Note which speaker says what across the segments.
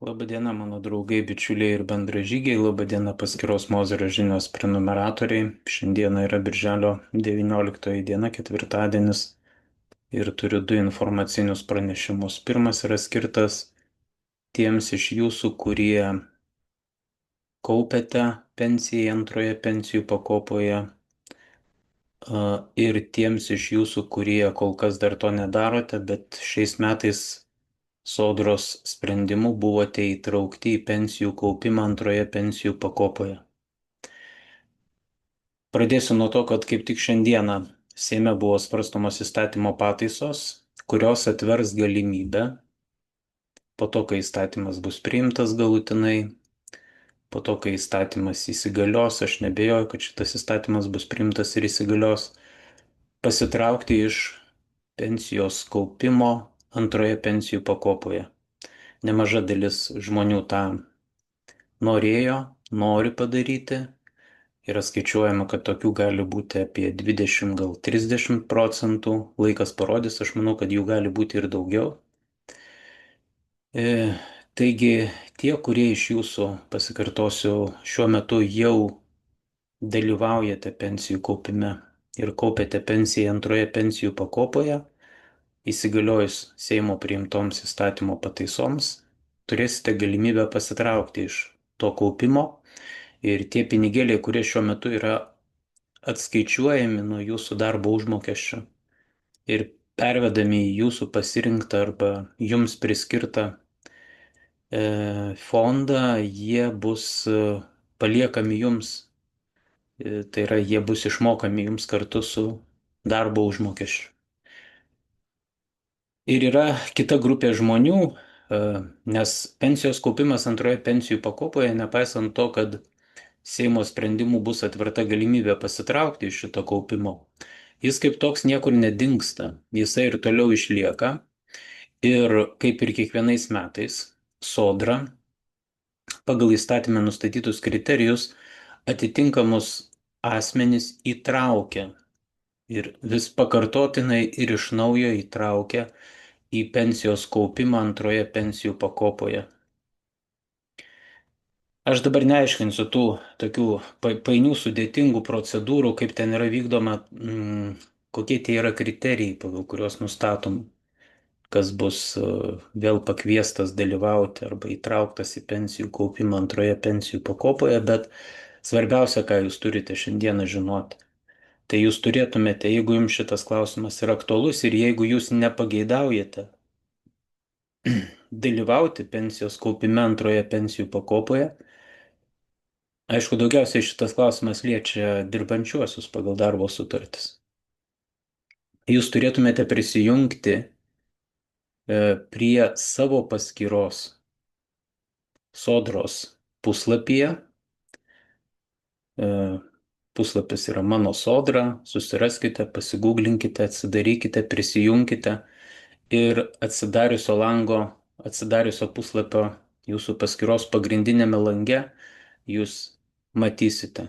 Speaker 1: Labadiena, mano draugai, bičiuliai ir bendražygiai. Labadiena, paskyros Mozerio žinios prenumeratoriai. Šiandieną yra birželio 19 diena, ketvirtadienis, ir turiu du informacinius pranešimus. Pirmas yra skirtas tiems iš jūsų, kurie kaupiate pensijai antroje pensijų pakopoje, ir tiems iš jūsų, kurie kol kas dar to nedarote, bet šiais metais Sodros sprendimu buvote įtraukti į pensijų kaupimą antroje pensijų pakopoje. Pradėsiu nuo to, kad kaip tik šiandieną Seime buvo svarstomos įstatymo pataisos, kurios atvers galimybę, po to, kai įstatymas bus priimtas galutinai, po to, kai įstatymas įsigalios, aš nebejoju, kad šitas įstatymas bus priimtas ir įsigalios, pasitraukti iš pensijos kaupimo antroje pensijų pakopoje. Nemaža dalis žmonių tą nori padaryti. Yra skaičiuojama, kad tokių gali būti apie 20, gal 30%. Laikas parodys, aš manau, kad jų gali būti ir daugiau. Taigi tie, kurie iš jūsų, pasikartosiu, šiuo metu jau dalyvaujate pensijų kaupime ir kaupiate pensiją antroje pensijų pakopoje, įsigaliojus Seimo priimtoms įstatymo pataisoms, turėsite galimybę pasitraukti iš to kaupimo ir tie pinigėliai, kurie šiuo metu yra atskaičiuojami nuo jūsų darbo užmokesčio ir pervedami į jūsų pasirinktą arba jums priskirtą fondą, jie bus paliekami jums. Tai yra, jie bus išmokami jums kartu su darbo užmokesčiu. Ir yra kita grupė žmonių, nes pensijos kaupimas antroje pensijų pakopoje, nepaisant to, kad Seimo sprendimų bus atverta galimybė pasitraukti iš šito kaupimo, jis kaip toks niekur nedingsta, jisai ir toliau išlieka. Ir kaip ir kiekvienais metais, Sodra pagal įstatymę nustatytus kriterijus atitinkamus asmenys įtraukia ir vis pakartotinai ir iš naujo įtraukia į pensijos kaupimą antroje pensijų pakopoje. Aš dabar neaiškinsiu tų tokių painių sudėtingų procedūrų, kaip ten yra vykdoma, kokie tie yra kriterijai, pagal kuriuos nustatom, kas bus vėl pakviestas dalyvauti arba įtrauktas į pensijų kaupimą antroje pensijų pakopoje, bet svarbiausia, ką jūs turite šiandieną žinoti, tai jūs turėtumėte, jeigu jums šitas klausimas yra aktualus ir jeigu jūs nepageidaujate dalyvauti pensijos kaupime antroje pensijų pakopoje, aišku, daugiausiai šitas klausimas liečia dirbančiuosius pagal darbo sutartis. Jūs turėtumėte prisijungti prie savo paskyros Sodros puslapyje. Puslapis yra Mano Sodra, susiraskite, pasigūglinkite, atsidarykite, prisijunkite ir atsidariusio lango, atsidariusio puslapio jūsų paskyros pagrindinėme lange jūs matysite.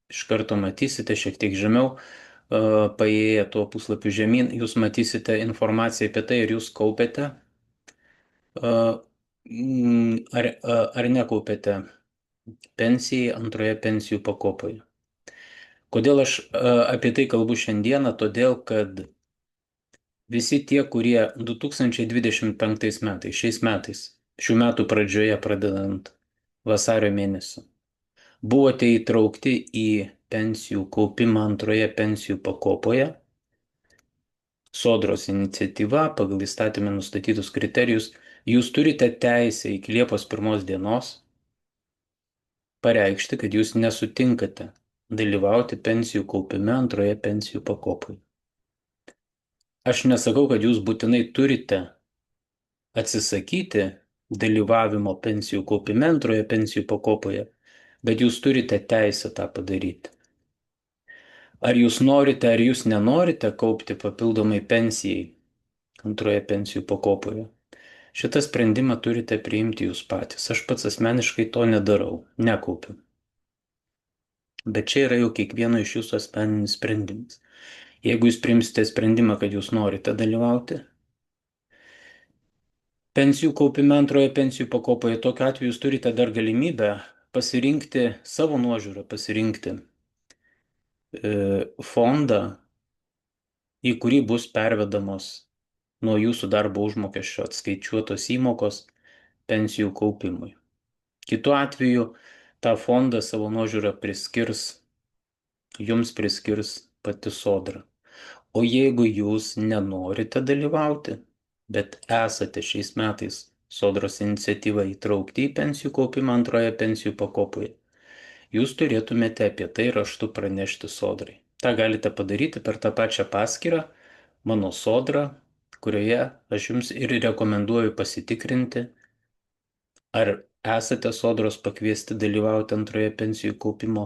Speaker 1: Iš karto matysite šiek tiek žemiau, paėję tuo puslapiu žemyn, jūs matysite informaciją apie tai, ar jūs kaupiate, ar nekaupėte pensijai antroje pensijų pakopoje. Kodėl aš apie tai kalbu šiandieną? Todėl, kad visi tie, kurie 2025 metais, šiais metais, šių metų pradžioje pradedant vasario mėnesį, buvote įtraukti į pensijų kaupimą antroje pensijų pakopoje, Sodros iniciatyva pagal įstatymę nustatytus kriterijus, jūs turite teisę iki Liepos 1 dienos pareikšti, kad jūs nesutinkate dalyvauti pensijų kaupime antroje pensijų pakopoje. Aš nesakau, kad jūs būtinai turite atsisakyti dalyvavimo pensijų kaupime antroje pensijų pakopoje, bet jūs turite teisę tą padaryti. Ar jūs norite, ar jūs nenorite kaupti papildomai pensijai antroje pensijų pakopoje? Šitą sprendimą turite priimti jūs patys. Aš pats asmeniškai to nedarau, nekaupiu. Bet čia yra jau kiekvieno iš jūsų asmeninis sprendimas. Jeigu jūs priimsite sprendimą, kad jūs norite dalyvauti, Pensijų kaupime antroje pensijų pakopoje tokiu atveju jūs turite dar galimybę pasirinkti savo nuožiūrą, pasirinkti fondą, į kurį bus pervedamos nuo jūsų darbo užmokesčio atskaičiuotos įmokos pensijų kaupimui. Kitu atveju tą fondą savo nuožiūrą jums priskirs pati sodra. O jeigu jūs nenorite dalyvauti, bet esate šiais metais sodros iniciatyva įtraukti į pensijų kaupimą antroje pensijų pakopoje, jūs turėtumėte apie tai raštu pranešti sodrai. Ta galite padaryti per tą pačią paskyrą Mano sodra, kurioje aš jums ir rekomenduoju pasitikrinti, ar esate sodros pakviesti dalyvauti antroje pensijų kaupime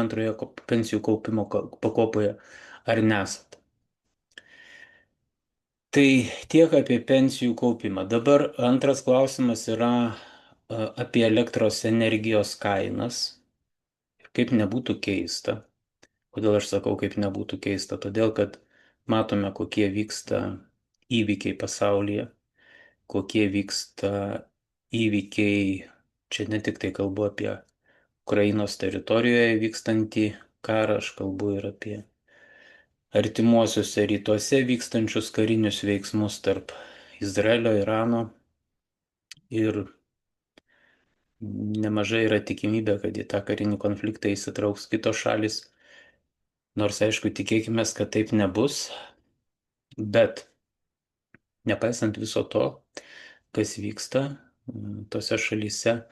Speaker 1: antroje pensijų kaupimo pakopoje, ar nesate. Tai tiek apie pensijų kaupimą. Dabar antras klausimas yra apie elektros energijos kainas. Kaip nebūtų keista. Kodėl aš sakau, kaip nebūtų keista? Todėl, kad matome, kokie vyksta įvykiai pasaulyje, kokie vyksta įvykiai, čia ne tik tai kalbu apie Ukrainos teritorijoje vykstantį karą, aš kalbu ir apie artimuosiuose rytuose vykstančius karinius veiksmus tarp Izraelio, Irano ir nemažai yra tikimybė, kad į tą karinį konfliktą įsitrauks kitos šalis, nors aišku, tikėkime, kad taip nebus, bet nepaisant viso to, kas vyksta tose šalyse,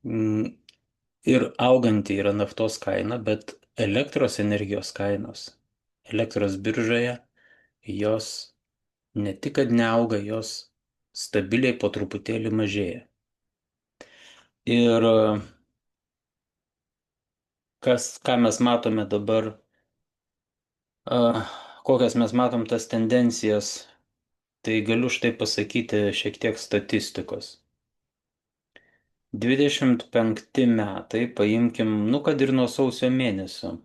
Speaker 1: ir auganti yra naftos kaina, bet elektros energijos kainos, elektros biržoje, jos ne tik, kad neauga, jos stabiliai po truputėlį mažėja. Ir ką mes matome dabar, kokias mes matom tas tendencijas, tai galiu štai pasakyti šiek tiek statistikos. 25 metai, paimkim, kad ir nuo sausio mėnesio.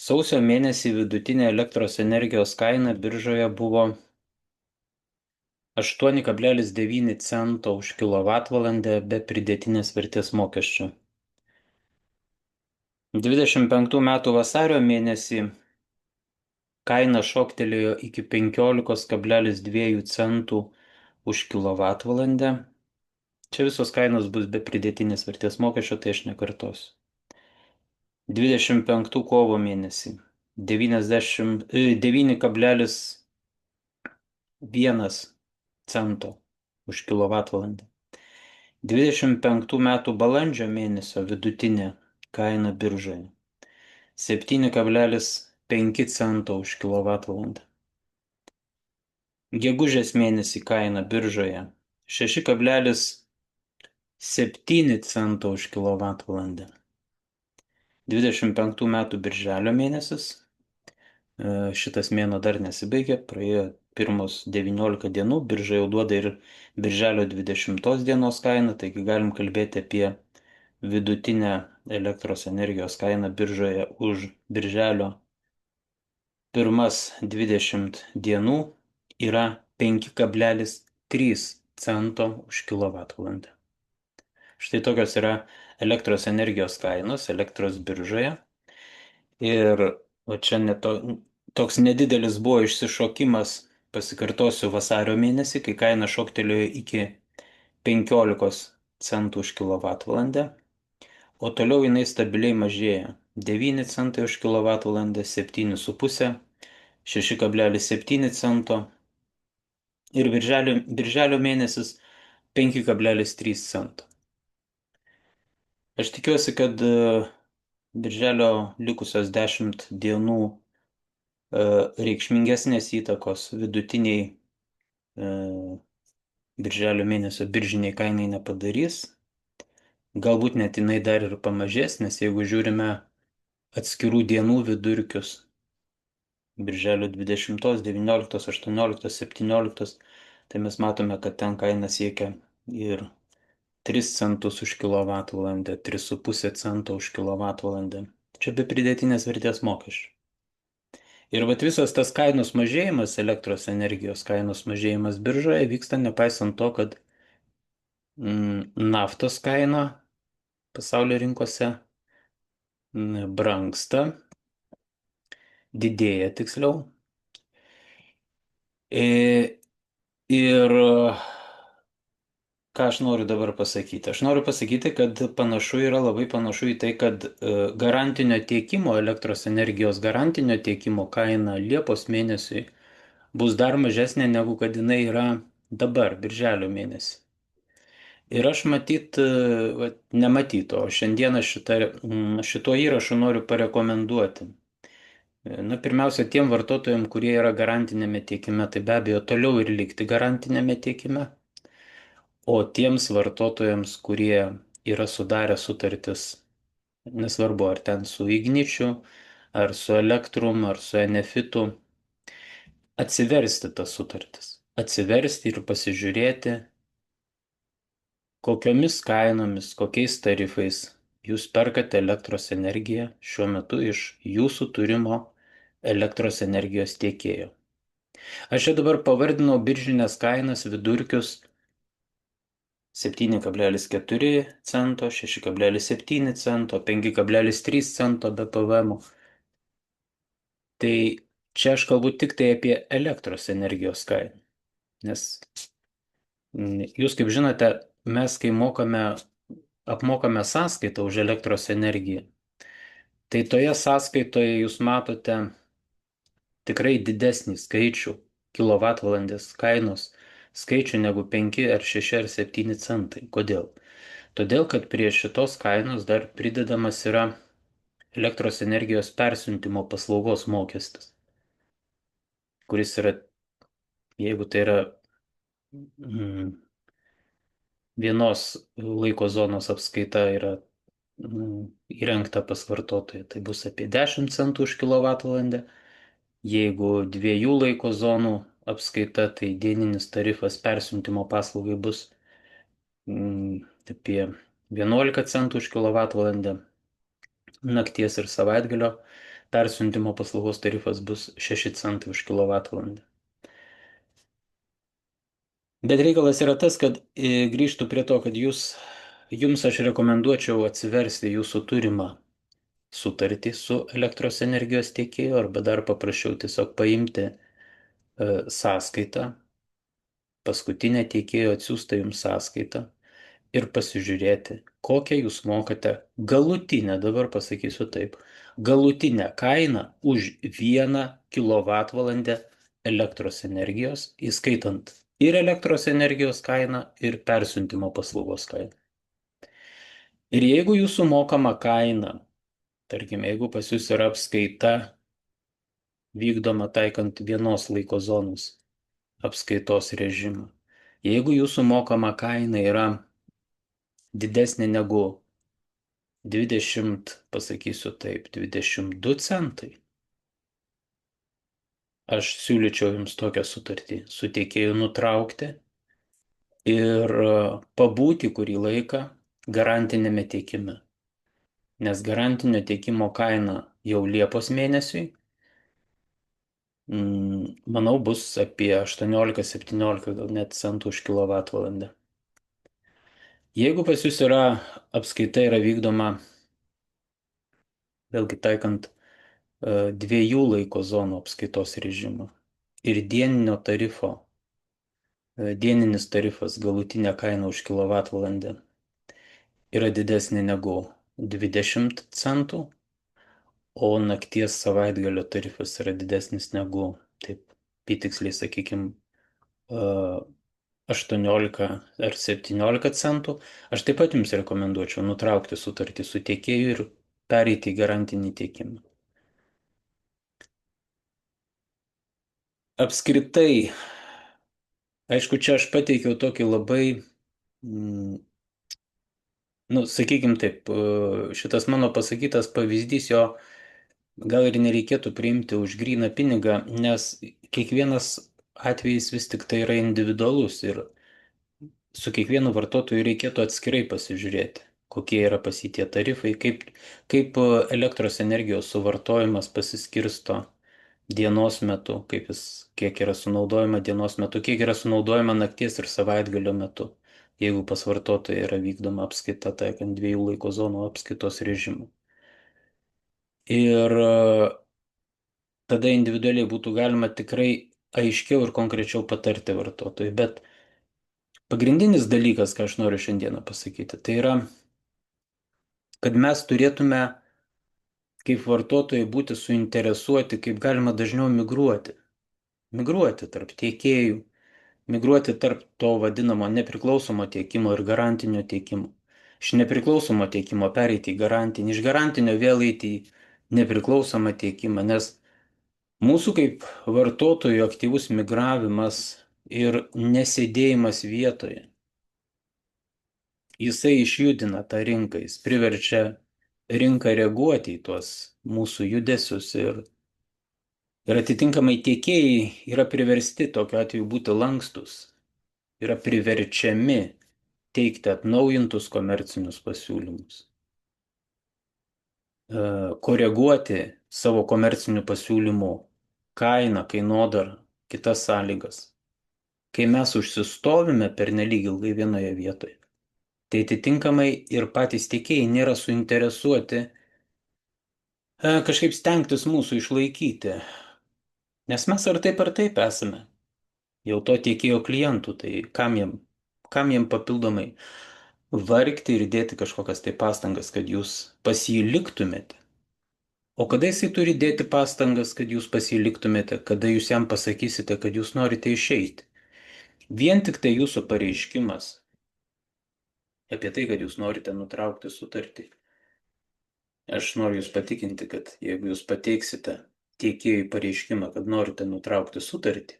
Speaker 1: Sausio mėnesį vidutinė elektros energijos kaina biržoje buvo 8,9 cento už kilovatvalandę be pridėtinės vertės mokesčio. 25 metų vasario mėnesį kaina šoktelėjo iki 15,2 centų už kilovatvalandę. Čia visos kainos bus be pridėtinės vertės mokesčio, tai aš nekartosiu. 25 kovo mėnesį 9,1 cento už kilovatvalandę. 25 metų balandžio mėnesio vidutinė kaina biržoje 7,5 cento už kilovatvalandę. Gegužės mėnesį kaina biržoje 6,7 cento už kilovatvalandę. 25 metų birželio mėnesis, šitas mėnuo dar nesibaigė, praėjo pirmos 19 dienų, birža jau duoda ir birželio 20 dienos kainą, taigi galim kalbėti apie vidutinę elektros energijos kainą biržoje už birželio pirmas 20 dienų yra 5,3 cento už kilovatvalandę. Štai tokios yra elektros energijos kainos elektros biržoje. Ir čia toks nedidelis buvo išsišokimas, pasikartosiu, vasario mėnesį, kai kaina šoktelėjo iki 15 centų už kilovatvalandę, o toliau jinai stabiliai mažėja. 9 centai už kilovatvalandę, 7,5, 6,7 cento ir birželio mėnesis 5,3 cento. Aš tikiuosi, kad birželio likusios 10 dienų reikšmingesnės įtakos vidutiniai birželio mėnesio biržiniai kainai nepadarys. Galbūt net jinai dar ir pamažės, nes jeigu žiūrime atskirų dienų vidurkius, birželio 20, 19, 18, 17, tai mes matome, kad ten kaina siekia ir 3 centus už kilovatvalandę, 3,5 cento už kilovatvalandę. Čia be pridėtinės vertės mokesčių. Ir vat visas tas kainos mažėjimas, elektros energijos kainos mažėjimas biržoje vyksta nepaisant to, kad naftos kaina pasaulio rinkose brangsta, didėja tiksliau. Ir ką aš noriu dabar pasakyti? Aš noriu pasakyti, kad panašu yra labai panašu į tai, kad garantinio tiekimo, elektros energijos garantinio tiekimo kaina Liepos mėnesiui bus dar mažesnė negu kad jinai yra dabar, birželio mėnesį. Ir aš matyt, nematyt, o šiandieną šituo įrašu noriu parekomenduoti. Pirmiausia, tiem vartotojams, kurie yra garantinėme tiekime, tai be abejo toliau ir likti garantinėme tiekime. O tiems vartotojams, kurie yra sudarę sutartis, nesvarbu ar ten su Igničiu, ar su Elektrum, ar su Enefitu, atsiversti tas sutartis. Atsiversti ir pasižiūrėti, kokiomis kainomis, kokiais tarifais jūs perkate elektros energiją šiuo metu iš jūsų turimo elektros energijos tiekėjo. Aš čia dabar pavardinau biržinės kainas vidurkius 7,4 cento, 6,7 cento, 5,3 cento be PVM. Tai čia aš kalbu tik tai apie elektros energijos kainą. Nes jūs kaip žinote, mes kai apmokame sąskaitą už elektros energiją, tai toje sąskaitoje jūs matote tikrai didesnį skaičių kilovatvalandės kainos skaičių negu 5 ar 6 ar 7 centai. Kodėl? Todėl, kad prie šitos kainos dar pridedamas yra elektros energijos persiuntimo paslaugos mokestis, kuris yra, jeigu tai yra vienos laiko zonos apskaita yra įrengta pas vartotoją, tai bus apie 10 centų už kilovatvalandę. Jeigu 2 laiko zonų apskaita, tai dieninis tarifas persiuntimo paslaugai bus apie 11 centų už kilovatvalandę. Nakties ir savaitgalio persiuntimo paslaugos tarifas bus 6 centai už kilovatvalandę. Bet reikalas yra tas, kad grįžtų prie to, kad jums aš rekomenduočiau atsiversti jūsų turimą sutartį su elektros energijos tiekėju arba dar paprašiau tiesiog paimti sąskaitą, paskutinę tiekėjo atsiųstą jums sąskaitą ir pasižiūrėti, kokią jūs mokate galutinę, dabar pasakysiu taip, galutinę kainą už 1 kilovatvalandę elektros energijos, įskaitant ir elektros energijos kainą, ir persiuntimo paslaugos kainą. Ir jeigu jūsų mokama kaina, tarkim, jeigu pas jūs yra apskaita vykdoma taikant vienos laiko zonos apskaitos režimą, jeigu jūsų mokama kaina yra didesnė negu 22 centai, aš siūlyčiau jums tokią sutartį su tiekėju nutraukti ir pabūti kurį laiką garantinėme tiekime. Nes garantinio tiekimo kaina jau Liepos mėnesiui, manau, bus apie 18-17 gal net centų už kilovatvalandę. Jeigu pas jūs apskaita yra vykdoma, vėlgi taikant 2 laiko zonų apskaitos režimą ir dieninis tarifas galutinė kaina už kilovatvalandę yra didesnė negu 20 centų, o nakties savaitgalio tarifas yra didesnis negu, taip, apytiksliai sakykime, 18 ar 17 centų, aš taip pat jums rekomenduočiau nutraukti sutartį su tiekėju ir pereiti į garantinį tiekimą. Apskritai, aišku, čia aš pateikiau tokį labai, sakykime taip, šitas mano pasakytas pavyzdys, jo gal ir nereikėtų priimti už gryną pinigą, nes kiekvienas atvejis vis tik tai yra individualus ir su kiekvienu vartotoju reikėtų atskirai pasižiūrėti, kokie yra pas jį tie tarifai, kaip elektros energijos suvartojimas pasiskirsto dienos metu, kiek yra sunaudojama dienos metu, kiek yra sunaudojama nakties ir savaitgalio metu, jeigu pas vartotoją yra vykdoma apskaita taikant dviejų laiko zonų apskaitos režimą. Ir tada individualiai būtų galima tikrai aiškiau ir konkrečiau patarti vartotojui. Bet pagrindinis dalykas, ką aš noriu šiandieną pasakyti, tai yra, kad mes turėtume kaip vartotojai būti suinteresuoti, kaip galima dažniau migruoti. Migruoti tarp tiekėjų, migruoti tarp to vadinamo nepriklausomo tiekimo ir garantinio tiekimo. Iš nepriklausomo tiekimo pereiti į garantinį, iš garantinio vėl eiti į nepriklausomą tiekimą, nes mūsų kaip vartotojų aktyvus migravimas ir nesėdėjimas vietoje, jisai išjudina tą rinką, jis priverčia rinką reaguoti į tuos mūsų judesius ir atitinkamai tiekėjai yra priversti tokiu atveju būti lankstus, yra priverčiami teikti atnaujintus komercinius pasiūlymus, koreguoti savo komercinių pasiūlymų kainą, kainodarą, kitas sąlygas. Kai mes užsistovime pernelyg ilgai vienoje vietoje, tai atitinkamai ir patys tiekėjai nėra suinteresuoti kažkaip stengtis mūsų išlaikyti, nes mes ar taip esame jau to tiekėjo klientų, tai kam jiem papildomai vargti ir dėti kažkokias tai pastangas, kad jūs pas jį liktumėte. O kada jisai turi dėti pastangas, kad jūs pas jį liktumėte, kada jūs jam pasakysite, kad jūs norite išeiti. Vien tik tai jūsų pareiškimas apie tai, kad jūs norite nutraukti sutartį. Aš noriu jūs patikinti, kad jeigu jūs pateiksite tiekėjui pareiškimą, kad norite nutraukti sutartį,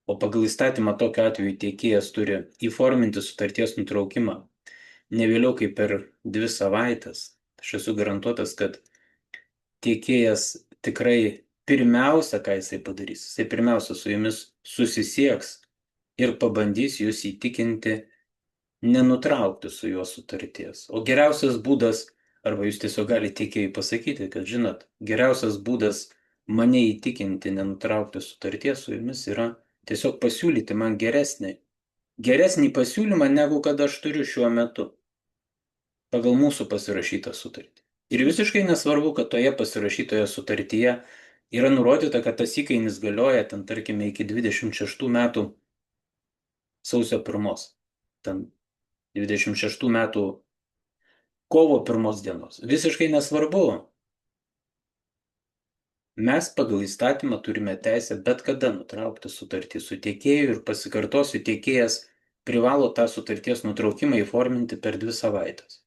Speaker 1: o pagal įstatymą tokiu atveju tiekėjas turi įforminti sutarties nutraukimą ne vėliau kaip per 2 savaitės, aš esu garantuotas, kad tiekėjas tikrai pirmiausia, ką jisai padarys, jisai pirmiausia su jumis susisieks ir pabandys jūs įtikinti nenutraukti su juo sutarties. O geriausias būdas, arba jūs tiesiog galite tiekėjai pasakyti, kad žinot, geriausias būdas mane įtikinti nenutraukti sutarties su jumis yra tiesiog pasiūlyti man geresnį pasiūlymą, negu kad aš turiu šiuo metu pagal mūsų pasirašytą sutartį. Ir visiškai nesvarbu, kad toje pasirašytoje sutartyje yra nurodyta, kad tas įkainis galioja ten, tarkime, iki 26 metų sausio 1. Ten 26 metų kovo 1 dienos. Visiškai nesvarbu. Mes pagal įstatymą turime teisę bet kada nutraukti sutartį su tiekėju ir pasikartosiu, tiekėjas privalo tą sutarties nutraukimą įforminti per 2 savaitės.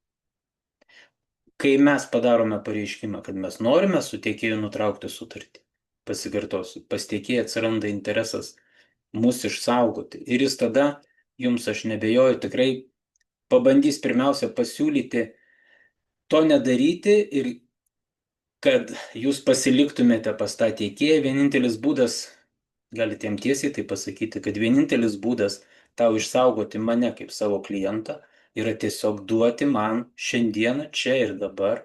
Speaker 1: Kai mes padarome pareiškimą, kad mes norime su tiekėju nutraukti sutartį, pasikartosiu, pas tiekėją atsiranda interesas mus išsaugoti. Ir jis tada, jums aš nebejoju, tikrai pabandys pirmiausia pasiūlyti to nedaryti ir kad jūs pasiliktumėte pas tą tiekėją. Vienintelis būdas, galite jam tiesiai tai pasakyti, kad vienintelis būdas tau išsaugoti mane kaip savo klientą yra tiesiog duoti man šiandieną, čia ir dabar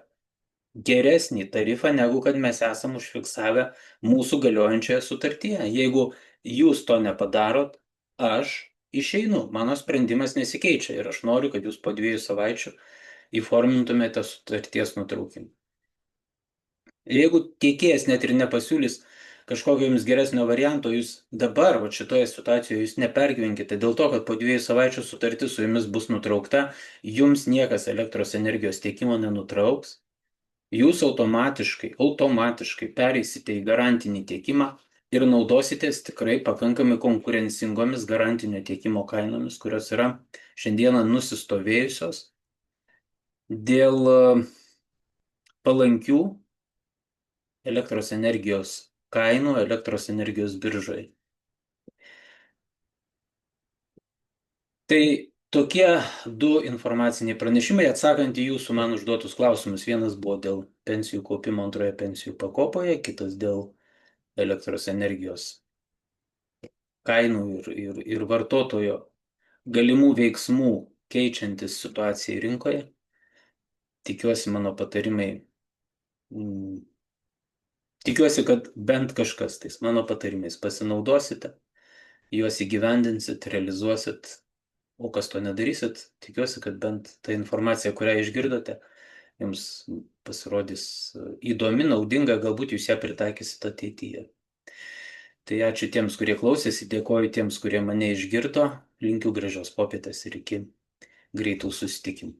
Speaker 1: geresnį tarifą, negu kad mes esam užfiksavę mūsų galiojančioje sutartyje. Jeigu jūs to nepadarot, aš išeinu, mano sprendimas nesikeičia ir aš noriu, kad jūs po 2 savaičių įformintumėte sutarties nutraukimą. Ir jeigu tiekėjas net ir nepasiūlys kažkokio jums geresnio varianto, jūs dabar, šitoje situacijoje, jūs nepergyvenkite dėl to, kad po 2 savaičių sutartis su jumis bus nutraukta, jums niekas elektros energijos tiekimo nenutrauks, jūs automatiškai pereisite į garantinį tiekimą ir naudositės tikrai pakankamai konkurencingomis garantinio tiekimo kainomis, kurios yra šiandieną nusistovėjusios dėl palankių elektros energijos kainų elektros energijos biržoje. Tai tokie 2 informaciniai pranešimai, atsakant į jūsų man užduotus klausimus. Vienas buvo dėl pensijų kaupimo antroje pensijų pakopoje, kitas dėl elektros energijos kainų ir vartotojo galimų veiksmų keičiantis situacijai rinkoje. Tikiuosi, mano patarimai Tikiuosi, kad bent kažkas tais mano patarimais pasinaudosite, juos įgyvendinsit, realizuosit, o kas to nedarysit, tikiuosi, kad bent ta informacija, kurią išgirdote, jums pasirodys įdomi, naudinga, galbūt jūs ją pritaikysit ateityje. Tai ačiū tiems, kurie klausėsi, dėkoju tiems, kurie mane išgirdo, linkiu gražios popietės ir iki greitų susitikimų.